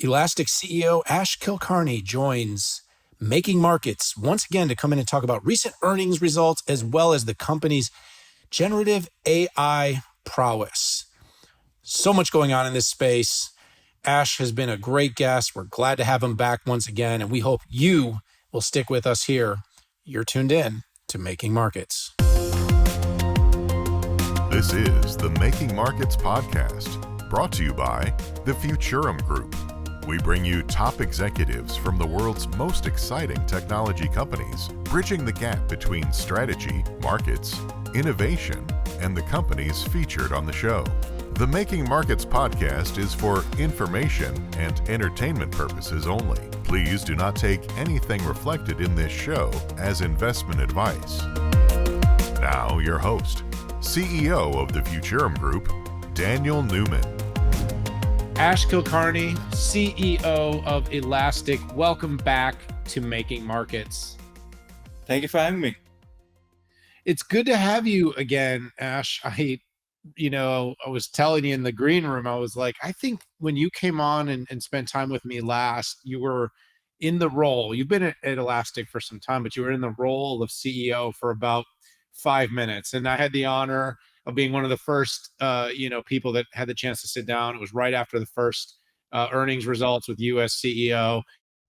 Elastic CEO Ash Kulkarni joins Making Markets once again to come in and talk about recent earnings results as well as the company's generative AI prowess. So much going on in this space. Ash has been a great guest. We're glad to have him back once again, and we hope you will stick with us here. You're tuned in to Making Markets. This is the Making Markets podcast, brought to you by the Futurum Group. We bring you top executives from the world's most exciting technology companies, bridging the gap between strategy, markets, innovation, and the companies featured on the show. The Making Markets podcast is for information and entertainment purposes only. Please do not take anything reflected in this show as investment advice. Now, your host, CEO of the Futurum Group, Daniel Newman. Ash Kulkarni, CEO of Elastic. Welcome back to Making Markets. Thank you for having me. It's good to have you again, Ash. I was telling you in the green room, I was like, I think when you came on and spent time with me last, you were in the role. You've been at Elastic for some time, but you were in the role of CEO for about 5 minutes. And I had the honor of being one of the first, people that had the chance to sit down. It was right after the first earnings results with US CEO.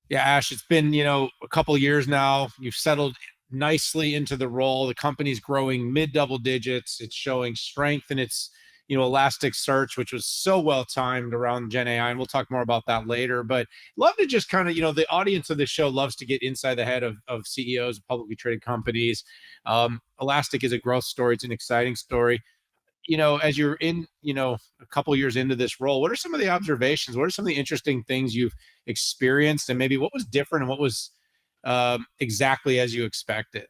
Yeah, Ash, it's been, a couple of years now. You've settled nicely into the role. The company's growing mid double digits. It's showing strength in its, Elasticsearch, which was so well timed around Gen AI. And we'll talk more about that later. But love to just kind of, the audience of this show loves to get inside the head of CEOs of publicly traded companies. Elastic is a growth story. It's an exciting story. As you're in, a couple years into this role, what are some of the observations? What are some of the interesting things you've experienced? And maybe what was different and what was exactly as you expected?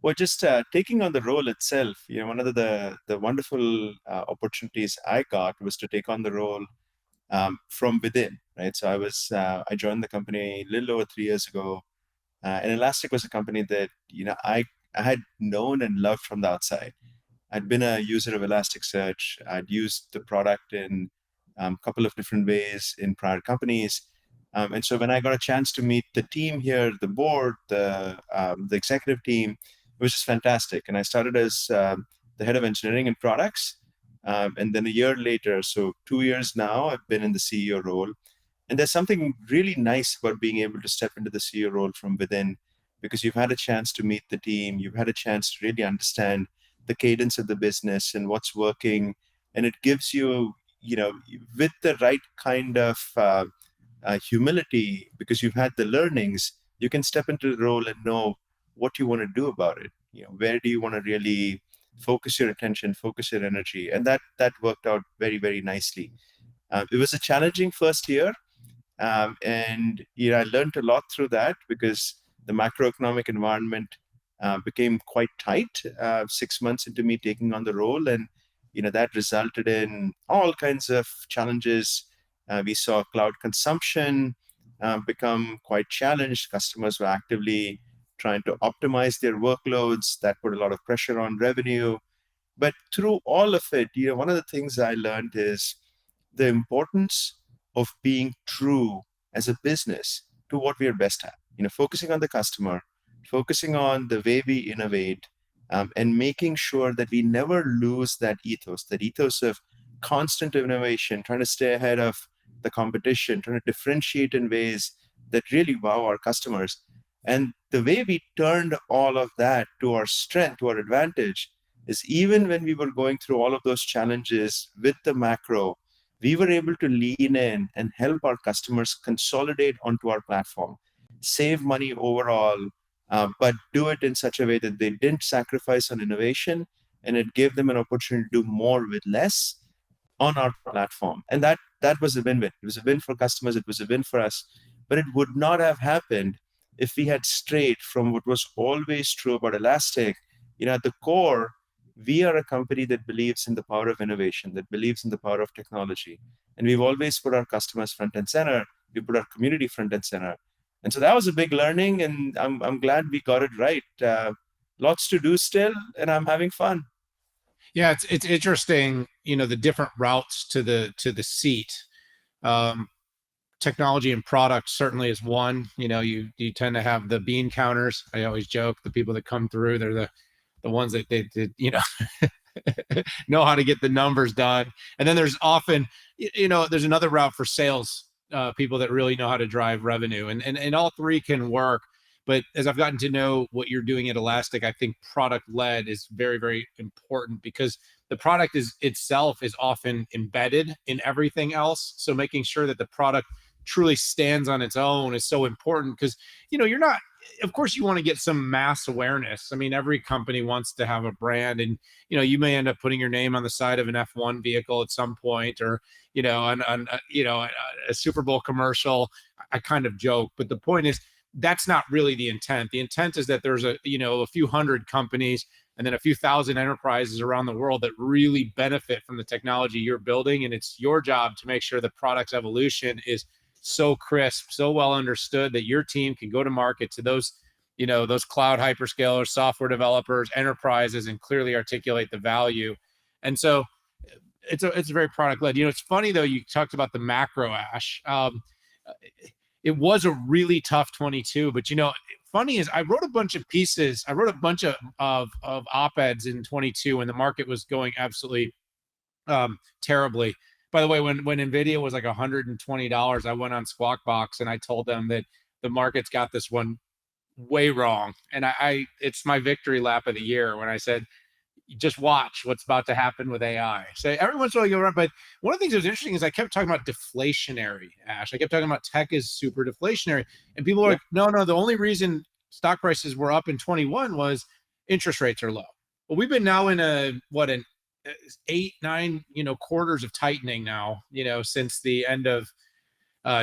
Well, just taking on the role itself, one of the wonderful opportunities I got was to take on the role from within, right? So I joined the company a little over 3 years ago, and Elastic was a company that I had known and loved from the outside. I'd been a user of Elasticsearch. I'd used the product in a couple of different ways in prior companies. And so when I got a chance to meet the team here, the board, the executive team, it was just fantastic. And I started as the head of engineering and products. And then a year later, so 2 years now, I've been in the CEO role. And there's something really nice about being able to step into the CEO role from within, because you've had a chance to meet the team. You've had a chance to really understand the cadence of the business and what's working. And it gives you, with the right kind of humility, because you've had the learnings, you can step into the role and know what you want to do about it. Where do you want to really focus your attention, focus your energy? And that worked out very, very nicely. It was a challenging first year. And I learned a lot through that, because the macroeconomic environment became quite tight 6 months into me taking on the role. And that resulted in all kinds of challenges. We saw cloud consumption become quite challenged. Customers were actively trying to optimize their workloads. That put a lot of pressure on revenue. But through all of it, one of the things I learned is the importance of being true as a business to what we are best at. Focusing on the customer, focusing on the way we innovate, and making sure that we never lose that ethos of constant innovation, trying to stay ahead of the competition, trying to differentiate in ways that really wow our customers. And the way we turned all of that to our strength, to our advantage, is even when we were going through all of those challenges with the macro, we were able to lean in and help our customers consolidate onto our platform, save money overall, but do it in such a way that they didn't sacrifice on innovation, and it gave them an opportunity to do more with less on our platform. And that was a win-win. It was a win for customers. It was a win for us. But it would not have happened if we had strayed from what was always true about Elastic. At the core, we are a company that believes in the power of innovation, that believes in the power of technology. And we've always put our customers front and center. We put our community front and center. And so that was a big learning, and I'm glad we got it right. Lots to do still, and I'm having fun. Yeah, it's interesting, the different routes to the seat. technology and product certainly is one. You tend to have the bean counters. I always joke the people that come through, they're the ones that know how to get the numbers done. And then there's often, there's another route for sales people that really know how to drive revenue, and all three can work. But as I've gotten to know what you're doing at Elastic, I think product led is very, very important because the product is itself is often embedded in everything else. So making sure that the product truly stands on its own is so important because you're not, of course you want to get some mass awareness. I mean, every company wants to have a brand, and you may end up putting your name on the side of an F1 vehicle at some point, or on a Super Bowl commercial. I kind of joke, but the point is that's not really the intent. The intent is that there's a few hundred companies and then a few thousand enterprises around the world that really benefit from the technology you're building, and it's your job to make sure the product's evolution is so crisp, so well understood that your team can go to market to those cloud hyperscalers, software developers, enterprises, and clearly articulate the value. And so it's very product led. It's funny though, you talked about the macro, Ash. It was a really tough 22, but funny is I wrote a bunch of pieces. I wrote a bunch of op-eds in 22 when the market was going absolutely terribly. By the way, when Nvidia was like $120, I went on Squawk Box and I told them that the market's got this one way wrong, and I it's my victory lap of the year when I said, just watch what's about to happen with AI. So every once in a while you run, but one of the things that was interesting is I kept talking about deflationary, Ash. I kept talking about tech is super deflationary, and people were like, no, the only reason stock prices were up in 21 was interest rates are low. Well, we've been now in an 8-9 quarters of tightening now, since the end of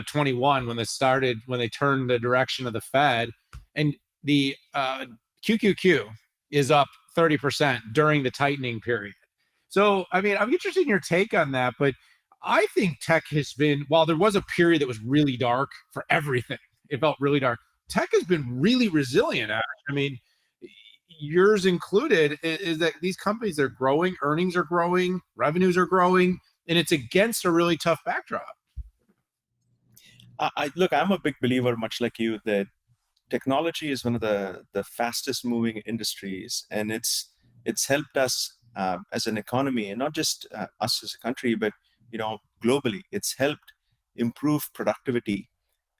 21 when they turned the direction of the Fed, and the QQQ is up 30% during the tightening period. So, I mean, I'm interested in your take on that, but I think tech has been, while there was a period that was really dark for everything, it felt really dark. Tech has been really resilient. I mean, yours included, is that these companies are growing, earnings are growing, revenues are growing, and it's against a really tough backdrop. Look, I'm a big believer, much like you, that technology is one of the fastest moving industries, and it's helped us as an economy, and not just us as a country, but globally. It's helped improve productivity.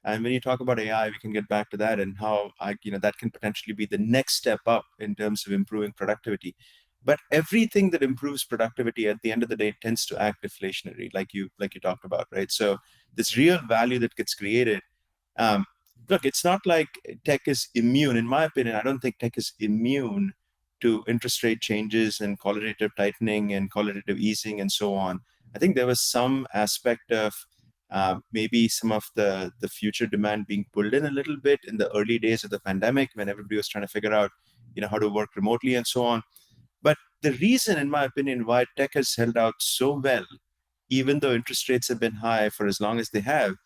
And when you talk about AI, we can get back to that and how that can potentially be the next step up in terms of improving productivity. But everything that improves productivity at the end of the day tends to act deflationary, like you talked about, right? So this real value that gets created. Um, Look, it's not like tech is immune. In my opinion, I don't think tech is immune to interest rate changes and qualitative tightening and qualitative easing and so on. I think there was some aspect of maybe some of the future demand being pulled in a little bit in the early days of the pandemic when everybody was trying to figure out, how to work remotely and so on. But the reason, in my opinion, why tech has held out so well, even though interest rates have been high for as long as they have,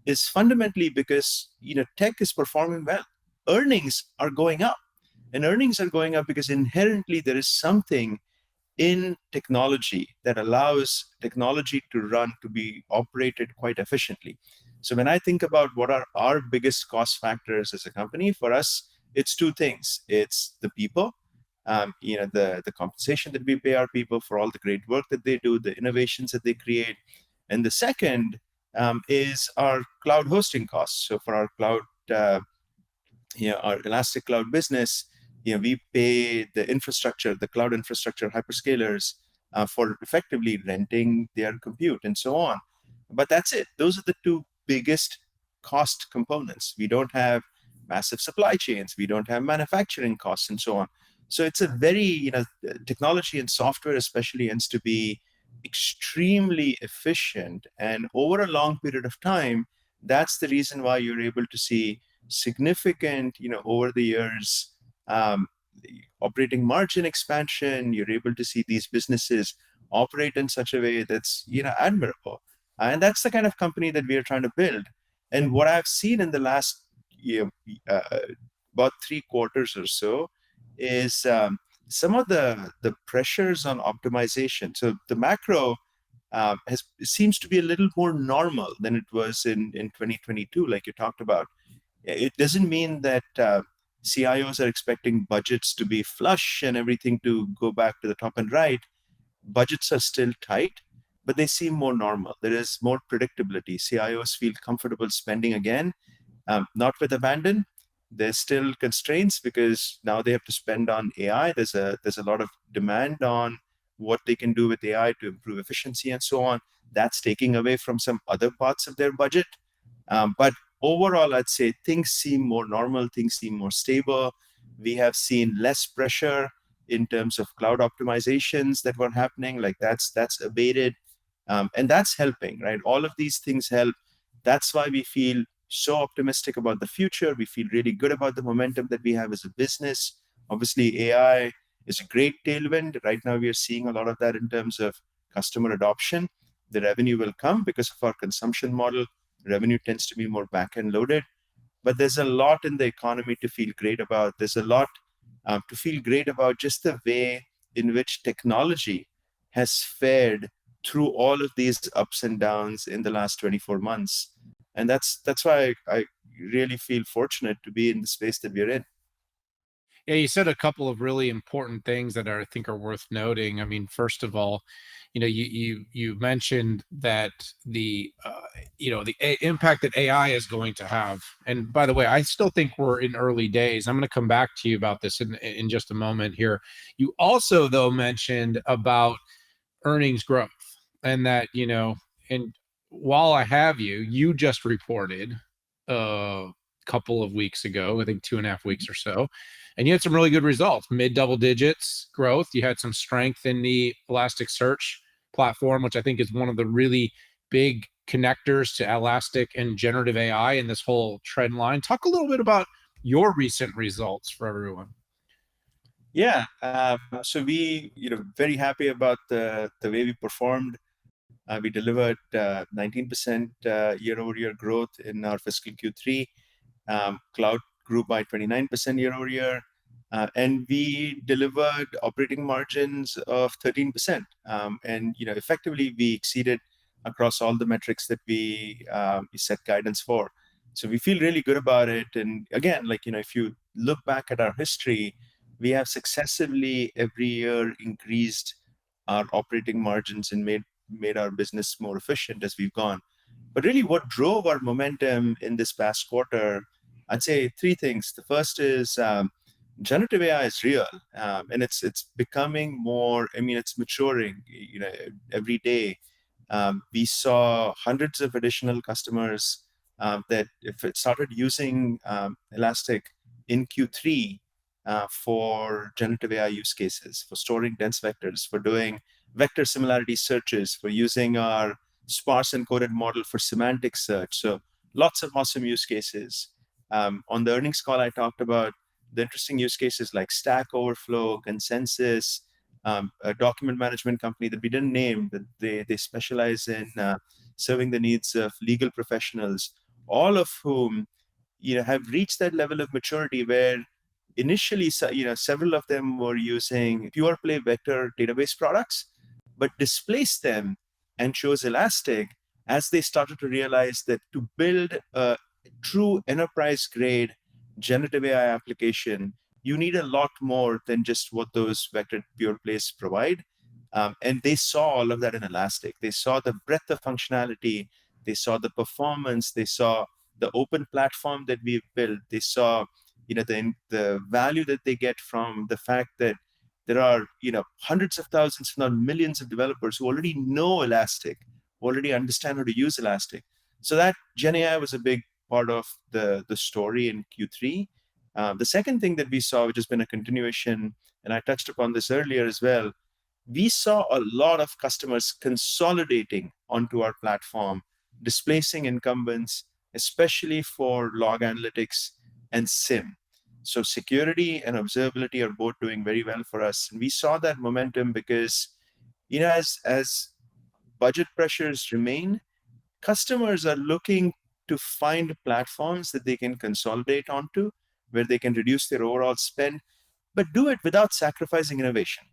is fundamentally because tech is performing well. Earnings are going up, and earnings are going up because inherently there is something in technology that allows technology to be operated quite efficiently. So when I think about what are our biggest cost factors as a company, for us, it's two things. It's the people, the compensation that we pay our people for all the great work that they do, the innovations that they create. And the second is our cloud hosting costs. So for our cloud, our Elastic Cloud business, we pay the cloud infrastructure hyperscalers for effectively renting their compute and so on. But that's it. Those are the two biggest cost components. We don't have massive supply chains. We don't have manufacturing costs and so on. So it's a very, technology and software especially ends to be extremely efficient. And over a long period of time, that's the reason why you're able to see significant, over the years, the operating margin expansion. You're able to see these businesses operate in such a way that's, admirable. And that's the kind of company that we are trying to build. And what I've seen in the last about 3 quarters or so is some of the pressures on optimization. So the macro has seems to be a little more normal than it was in 2022, like you talked about. It doesn't mean that CIOs are expecting budgets to be flush and everything to go back to the top and right. Budgets are still tight, but they seem more normal. There is more predictability. CIOs feel comfortable spending again, not with abandon. There's still constraints because now they have to spend on AI. There's a lot of demand on what they can do with AI to improve efficiency and so on. That's taking away from some other parts of their budget. But overall, I'd say things seem more normal, things seem more stable. We have seen less pressure in terms of cloud optimizations that were happening. Like that's abated, and that's helping, right? All of these things help. That's why we feel so optimistic about the future. We feel really good about the momentum that we have as a business. Obviously, AI is a great tailwind. Right now, we are seeing a lot of that in terms of customer adoption. The revenue will come because of our consumption model. Revenue tends to be more back end loaded, but there's a lot in the economy to feel great about. There's a lot to feel great about just the way in which technology has fared through all of these ups and downs in the last 24 months. And that's why I really feel fortunate to be in the space that we're in. Yeah, you said a couple of really important things that I think are worth noting. I mean, first of all, you mentioned that the impact that AI is going to have. And by the way, I still think we're in early days. I'm going to come back to you about this in just a moment here. You also though mentioned about earnings growth, and that and while I have you, you just reported a couple of weeks ago, I think 2.5 weeks or so, and you had some really good results, mid double digits growth. You had some strength in the Elasticsearch platform, which I think is one of the really big connectors to Elastic and generative AI in this whole trend line. Talk a little bit about your recent results for everyone. Yeah. So we, very happy about the way we performed. We delivered 19% year-over-year growth in our fiscal Q3. Cloud grew by 29% year over year. And we delivered operating margins of 13%. And effectively, we exceeded across all the metrics that we set guidance for. So we feel really good about it. And again, if you look back at our history, we have successively every year increased our operating margins and made our business more efficient as we've gone. But really, what drove our momentum in this past quarter, I'd say three things. The first is generative AI is real, and it's becoming more. I mean, it's maturing. Every day. We saw hundreds of additional customers that if it started using Elastic in Q3 for generative AI use cases, for storing dense vectors, for doing vector similarity searches, for using our sparse encoded model for semantic search. So lots of awesome use cases. On the earnings call, I talked about the interesting use cases like Stack Overflow, Consensus, a document management company that we didn't name, that they specialize in serving the needs of legal professionals, all of whom have reached that level of maturity where initially several of them were using pure play vector database products, but displaced them and chose Elastic as they started to realize that to build a true enterprise grade generative AI application, you need a lot more than just what those vector pure plays provide. And they saw all of that in Elastic. They saw the breadth of functionality, they saw the performance, they saw the open platform that we've built. They saw the value that they get from the fact that there are hundreds of thousands, if not millions, of developers who already know Elastic, who already understand how to use Elastic. So that Gen AI was a big part of the story in Q3. The second thing that we saw, which has been a continuation, and I touched upon this earlier as well, we saw a lot of customers consolidating onto our platform, displacing incumbents, especially for log analytics and SIM. So security and observability are both doing very well for us. And we saw that momentum because, as budget pressures remain, customers are looking to find platforms that they can consolidate onto, where they can reduce their overall spend, but do it without sacrificing innovation.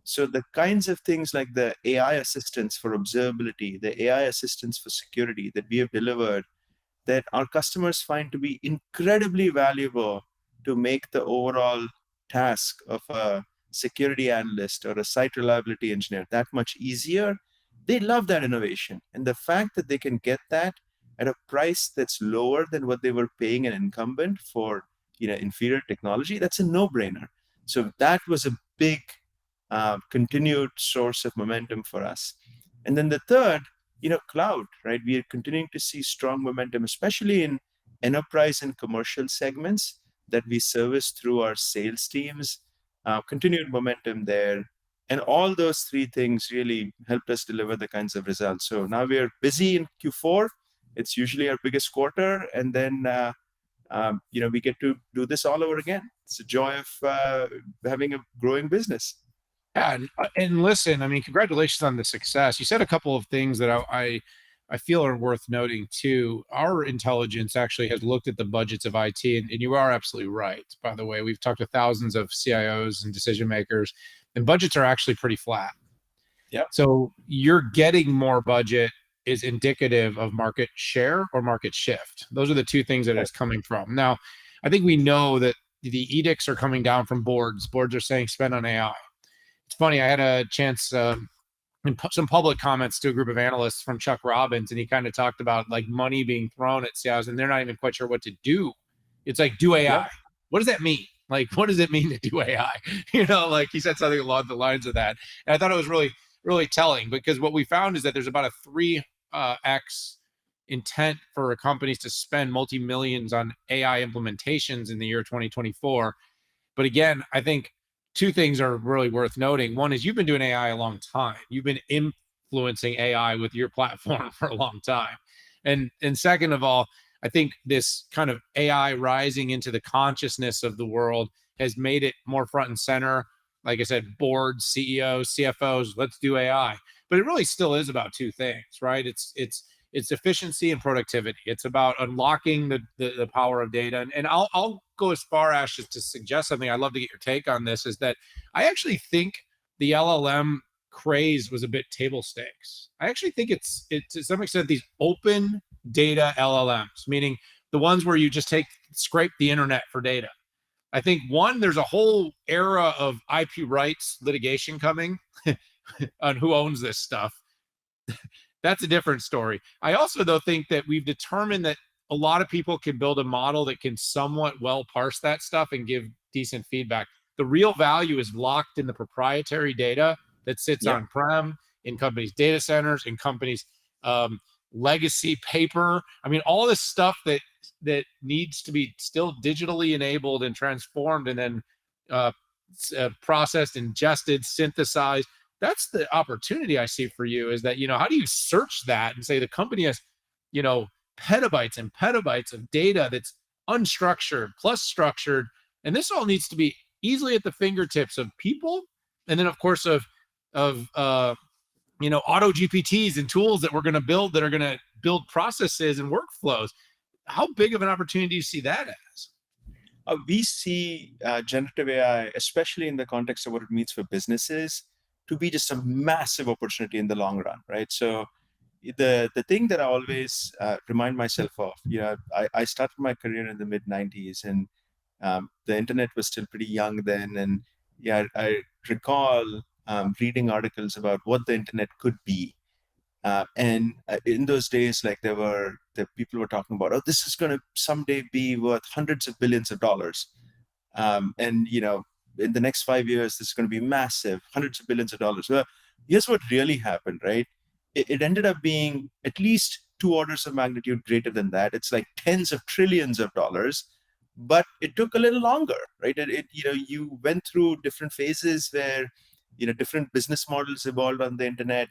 So the kinds of things like the AI assistance for observability, the AI assistance for security that we have delivered, that our customers find to be incredibly valuable to make the overall task of a security analyst or a site reliability engineer that much easier. They love that innovation. And the fact that they can get that at a price that's lower than what they were paying an incumbent for, inferior technology, that's a no-brainer. So that was a big continued source of momentum for us. And then the third, cloud, right? We are continuing to see strong momentum, especially in enterprise and commercial segments that we service through our sales teams. Continued momentum there. And all those three things really helped us deliver the kinds of results. So now we are busy in Q4. It's usually our biggest quarter. And then, we get to do this all over again. It's a joy of having a growing business. Yeah, and listen, I mean, congratulations on the success. You said a couple of things that I feel are worth noting too. Our intelligence actually has looked at the budgets of IT, and you are absolutely right. By the way, we've talked to thousands of CIOs and decision makers, and budgets are actually pretty flat. Yeah. So you're getting more budget is indicative of market share or market shift. Those are the two things that it's coming from. Now, I think we know that the edicts are coming down from boards. Boards are saying spend on AI. It's funny. I had a chance in some public comments to a group of analysts from Chuck Robbins, and he kind of talked about like money being thrown at CIOs, and they're not even quite sure what to do. It's like do Yep. AI. What does that mean? Like, what does it mean to do AI? Like he said something along the lines of that, and I thought it was really, really telling because what we found is that there's about a 3x intent for companies to spend multi-millions on AI implementations in the year 2024. But again, I think two things are really worth noting. One is you've been doing AI a long time. You've been influencing AI with your platform for a long time. And second of all, I think this kind of AI rising into the consciousness of the world has made it more front and center. Like I said, boards, CEOs, CFOs, let's do AI. But it really still is about two things, right? It's efficiency and productivity. It's about unlocking the power of data. And I'll go as far as just to suggest something. I'd love to get your take on this. Is that I actually think the LLM craze was a bit table stakes. I actually think it's to some extent these open data LLMs, meaning the ones where you just scrape the internet for data. I think one, there's a whole era of IP rights litigation coming on who owns this stuff. That's a different story. I also, though, think that we've determined that a lot of people can build a model that can somewhat well parse that stuff and give decent feedback. The real value is locked in the proprietary data that sits Yep. on prem, in companies' data centers, in companies' legacy paper. I mean, all this stuff that needs to be still digitally enabled and transformed and then processed, ingested, synthesized. That's the opportunity I see for you is that, how do you search that and say the company has, petabytes and petabytes of data that's unstructured plus structured. And this all needs to be easily at the fingertips of people. And then of course of auto GPTs and tools that we're going to build that are going to build processes and workflows. How big of an opportunity do you see that as? We see generative AI, especially in the context of what it means for businesses, to be just a massive opportunity in the long run, right? So the thing that I always remind myself of, I started my career in the mid '90s, and the internet was still pretty young then, and yeah, I recall reading articles about what the internet could be. And in those days, like the people were talking about, oh, this is going to someday be worth hundreds of billions of dollars. And in the next 5 years, this is going to be massive, hundreds of billions of dollars. Well, here's what really happened, right? It ended up being at least two orders of magnitude greater than that. It's like tens of trillions of dollars, but it took a little longer, right? You went through different phases where different business models evolved on the internet.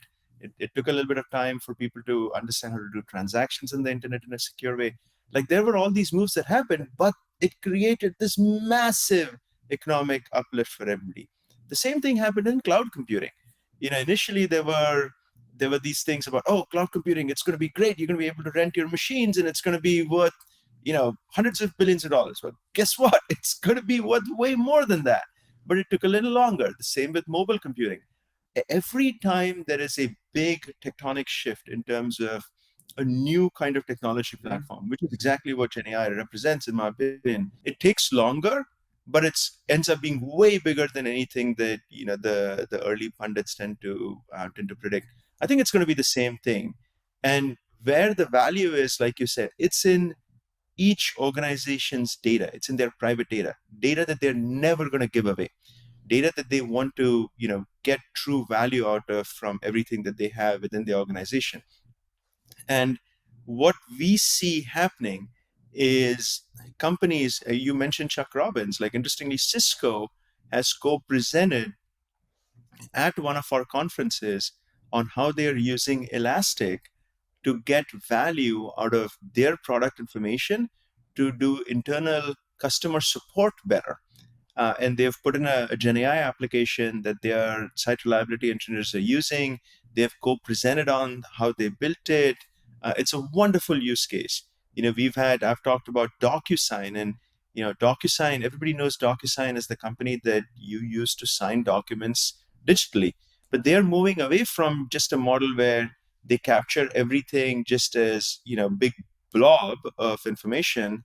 It took a little bit of time for people to understand how to do transactions on the internet in a secure way. Like there were all these moves that happened, but it created this massive economic uplift for everybody. The same thing happened in cloud computing. Initially there were these things about, oh, cloud computing, it's going to be great. You're going to be able to rent your machines and it's going to be worth, hundreds of billions of dollars. But guess what? It's going to be worth way more than that. but it took a little longer. The same with mobile computing. Every time there is a big tectonic shift in terms of a new kind of technology platform, which is exactly what Gen AI represents, in my opinion, it takes longer, but it's ends up being way bigger than anything that the early pundits tend to predict. I think it's going to be the same thing, and where the value is, like you said, it's in each organization's data. It's in their private data that they're never going to give away, data that they want to get true value out of from everything that they have within the organization. And what we see happening is companies, you mentioned Chuck Robbins, like interestingly, Cisco has co-presented at one of our conferences on how they are using Elastic to get value out of their product information to do internal customer support better. And they've put in a Gen AI application that their site reliability engineers are using. They've co-presented on how they built it. It's a wonderful use case. I've talked about DocuSign, and DocuSign. Everybody knows DocuSign is the company that you use to sign documents digitally, but they are moving away from just a model where they capture everything just as big blob of information,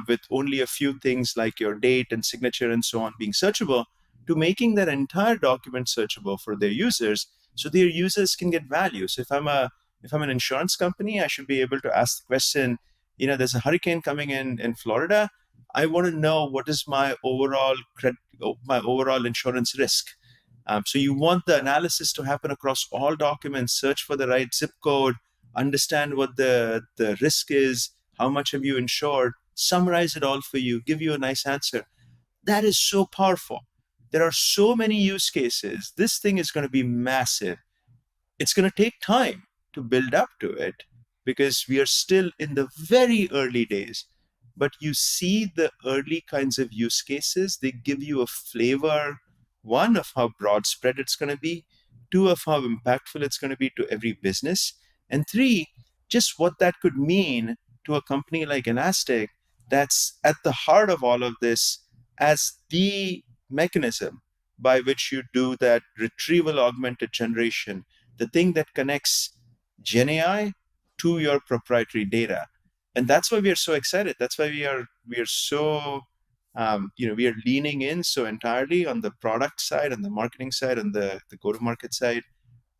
with only a few things like your date and signature and so on being searchable, to making that entire document searchable for their users, so their users can get value. So if I'm an insurance company, I should be able to ask the question, there's a hurricane coming in Florida. I want to know what is my overall insurance risk. So you want the analysis to happen across all documents, search for the right zip code, understand what the risk is, how much have you insured, summarize it all for you, give you a nice answer. That is so powerful. There are so many use cases. This thing is going to be massive. It's going to take time to build up to it because we are still in the very early days. But you see the early kinds of use cases, they give you a flavor, one, of how broad spread it's going to be, two, of how impactful it's going to be to every business, and three, just what that could mean to a company like Elastic that's at the heart of all of this as the mechanism by which you do that retrieval augmented generation, the thing that connects Gen AI to your proprietary data. And that's why we are so excited. That's why we are so we are leaning in so entirely on the product side, on the marketing side, on the go-to-market side.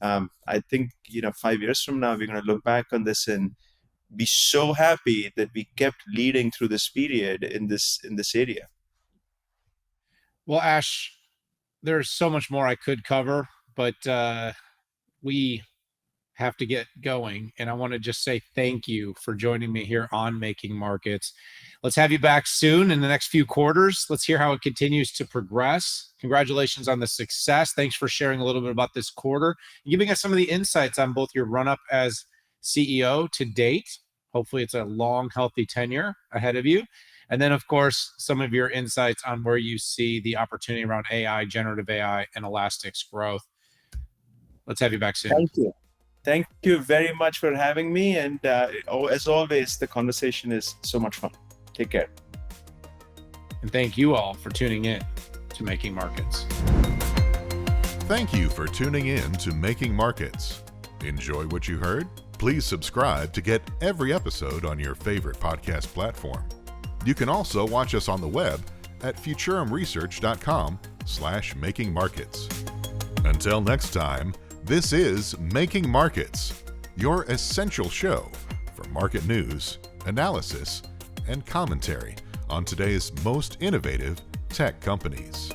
I think 5 years from now we're going to look back on this and be so happy that we kept leading through this period in this area. Well, Ash, there's so much more I could cover, but we have to get going. And I want to just say thank you for joining me here on Making Markets. Let's have you back soon in the next few quarters. Let's hear how it continues to progress. Congratulations on the success. Thanks for sharing a little bit about this quarter and giving us some of the insights on both your run up as CEO to date. Hopefully it's a long, healthy tenure ahead of you. And then, of course, some of your insights on where you see the opportunity around AI, generative AI, and Elastic's growth. Let's have you back soon. Thank you. Thank you very much for having me. And as always, the conversation is so much fun. Take care. And thank you all for tuning in to Making Markets. Thank you for tuning in to Making Markets. Enjoy what you heard? Please subscribe to get every episode on your favorite podcast platform. You can also watch us on the web at futurumresearch.com/Making Markets. Until next time, this is Making Markets, your essential show for market news, analysis, and commentary on today's most innovative tech companies.